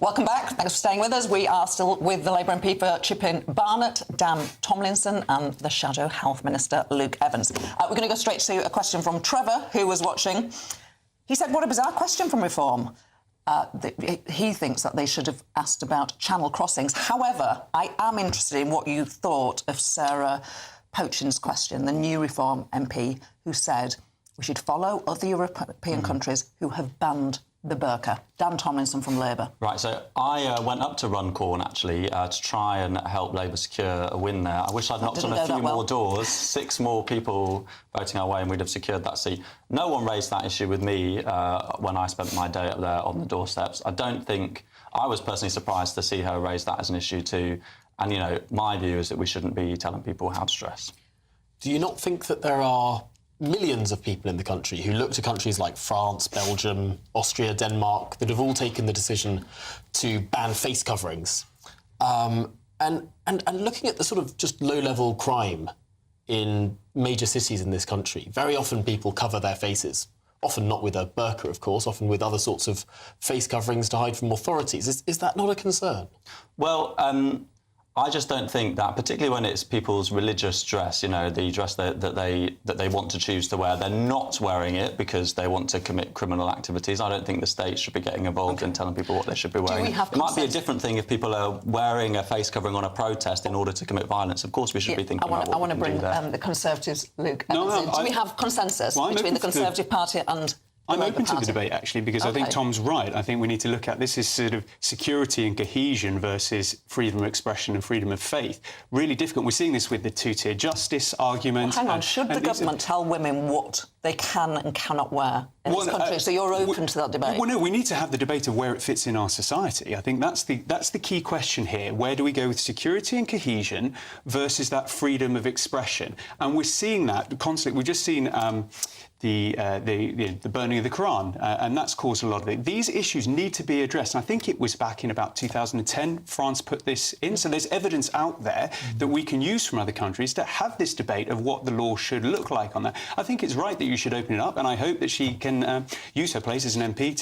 Welcome back. Thanks for staying with us. We are still with the Labour MP for Chipping Barnet, Dan Tomlinson, and the Shadow Health Minister, Luke Evans. We're going to go straight to a question from Trevor, who was watching. He said, what a bizarre question from Reform. He thinks that they should have asked about channel crossings. However, I am interested in what you thought of Sarah Pochin's question, the new Reform MP, who said we should follow other European countries who have banned the burqa. Dan Tomlinson from Labour. Right, so I went up to Runcorn, actually, to try and help Labour secure a win there. I wish I'd knocked on a few more doors, 6 more people voting our way, and we'd have secured that seat. No one raised that issue with me when I spent my day up there on the doorsteps. I don't think... I was personally surprised to see her raise that as an issue too. And, you know, my view is that we shouldn't be telling people how to dress. Do you not think that there are millions of people in the country who look to countries like France, Belgium, Austria, Denmark that have all taken the decision to ban face coverings? And looking at the sort of just low-level crime in major cities in this country, very often people cover their faces, often not with a burqa, of course, often with other sorts of face coverings to hide from authorities. Is that not a concern? Well, I just don't think that, particularly when it's people's religious dress, you know, the dress that they want to choose to wear, they're not wearing it because they want to commit criminal activities. I don't think the state should be getting involved in telling people what they should be wearing. It might be a different thing if people are wearing a face covering on a protest in order to commit violence. Of course, we should be thinking about what I want to bring the Conservatives, Luke. No, do we have consensus between the Conservative Party and I'm open to the debate, actually, because I think Tom's right. I think we need to look at this as sort of security and cohesion versus freedom of expression and freedom of faith. Really difficult. We're seeing this with the two-tier justice argument. Well, hang on, should the government tell women what they can and cannot wear in this country? So you're open to that debate? Well, no, we need to have the debate of where it fits in our society. I think that's the key question here. Where do we go with security and cohesion versus that freedom of expression? And we're seeing that constantly. We've just seen the burning of the Quran, and that's caused a lot of it. These issues need to be addressed. And I think it was back in about 2010 France put this in. So there's evidence out there that we can use from other countries to have this debate of what the law should look like on that. I think it's right that you should open it up, and I hope that she can use her place as an MP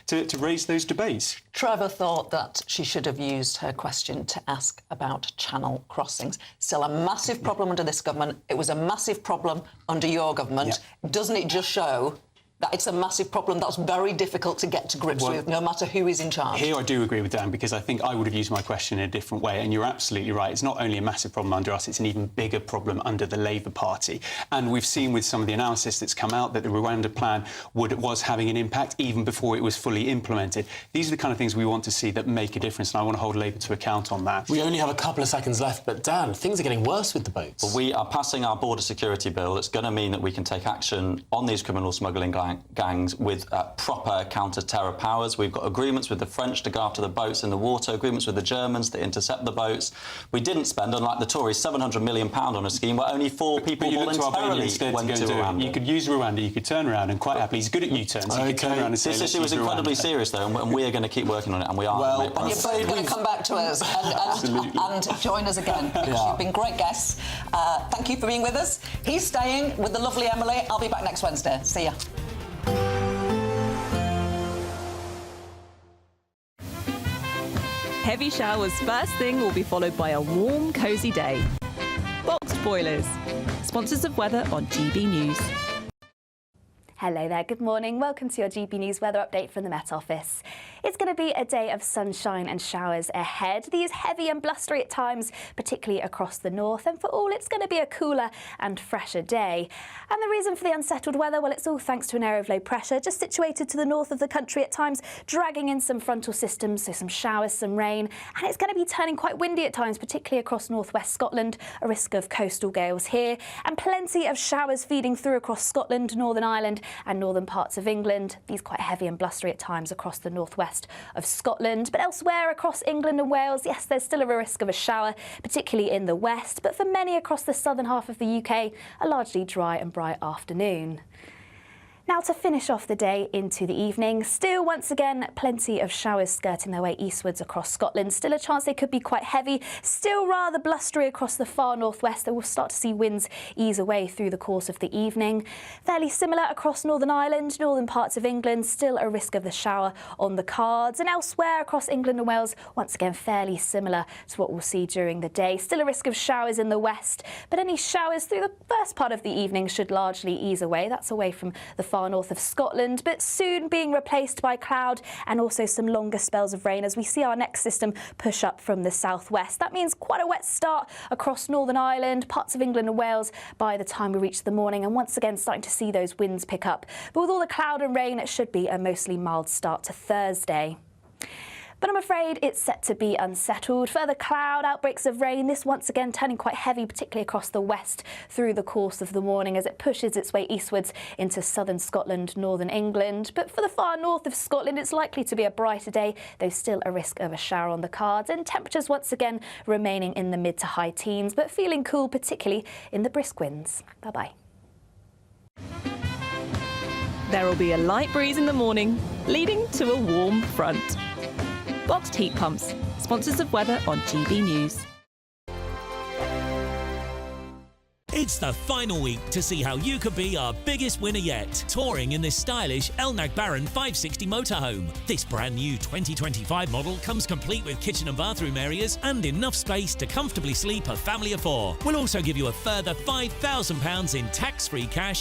to raise those debates. Trevor thought that she should have used her question to ask about channel crossings. Still a massive problem under this government. It was a massive problem under your government. Yeah. Doesn't it just show that it's a massive problem that's very difficult to get to grips with, no matter who is in charge? Here I do agree with Dan, because I think I would have used my question in a different way, and you're absolutely right. It's not only a massive problem under us, it's an even bigger problem under the Labour Party. And we've seen with some of the analysis that's come out that the Rwanda plan was having an impact even before it was fully implemented. These are the kind of things we want to see that make a difference, and I want to hold Labour to account on that. We only have a couple of seconds left, but Dan, things are getting worse with the boats. Well, we are passing our border security bill. It's going to mean that we can take action on these criminal smuggling gangs with proper counter-terror powers. We've got agreements with the French to go after the boats in the water, agreements with the Germans to intercept the boats. We didn't spend, unlike the Tories, £700 million on a scheme where only 4 people voluntarily went to Rwanda. You could use Rwanda, you could turn around and quite happily. He's good at U-turns. You could turn around and say, this issue was incredibly serious, though, and we are going to keep working on it, and we are. Well, you're both going to come back to us and join us again. You've been great guests. Thank you for being with us. He's staying with the lovely Emily. I'll be back next Wednesday. See ya. Heavy showers first thing will be followed by a warm, cosy day. Boxed boilers, sponsors of weather on GB News. Hello there, good morning. Welcome to your GB News weather update from the Met Office. It's going to be a day of sunshine and showers ahead. These heavy and blustery at times, particularly across the north. And for all, it's going to be a cooler and fresher day. And the reason for the unsettled weather, well, it's all thanks to an area of low pressure just situated to the north of the country at times, dragging in some frontal systems, so some showers, some rain. And it's going to be turning quite windy at times, particularly across northwest Scotland, a risk of coastal gales here. And plenty of showers feeding through across Scotland, Northern Ireland and northern parts of England. These quite heavy and blustery at times across the northwest of Scotland. But elsewhere across England and Wales, yes, there's still a risk of a shower, particularly in the west. But for many across the southern half of the UK, a largely dry and bright afternoon. Now to finish off the day into the evening, still once again plenty of showers skirting their way eastwards across Scotland. Still a chance they could be quite heavy, still rather blustery across the far northwest. They will start to see winds ease away through the course of the evening. Fairly similar across Northern Ireland, northern parts of England, still a risk of the shower on the cards. And elsewhere across England and Wales, once again fairly similar to what we'll see during the day. Still a risk of showers in the west, but any showers through the first part of the evening should largely ease away. That's away from the far north of Scotland, but soon being replaced by cloud and also some longer spells of rain as we see our next system push up from the southwest. That means quite a wet start across Northern Ireland, parts of England and Wales by the time we reach the morning, and once again starting to see those winds pick up. But with all the cloud and rain, it should be a mostly mild start to Thursday. But I'm afraid it's set to be unsettled. Further cloud, outbreaks of rain, this once again turning quite heavy, particularly across the west through the course of the morning as it pushes its way eastwards into southern Scotland, northern England. But for the far north of Scotland, it's likely to be a brighter day, though still a risk of a shower on the cards. And temperatures once again remaining in the mid to high teens, but feeling cool, particularly in the brisk winds. Bye-bye. There will be a light breeze in the morning, leading to a warm front. Boxed heat pumps, sponsors of weather on GB News. It's It's the final week to see how you could be our biggest winner yet, touring in this stylish Elnag Baron 560 motorhome. This brand new 2025 model comes complete with kitchen and bathroom areas and enough space to comfortably sleep a family of 4. We'll also give you a further £5,000 in tax-free cash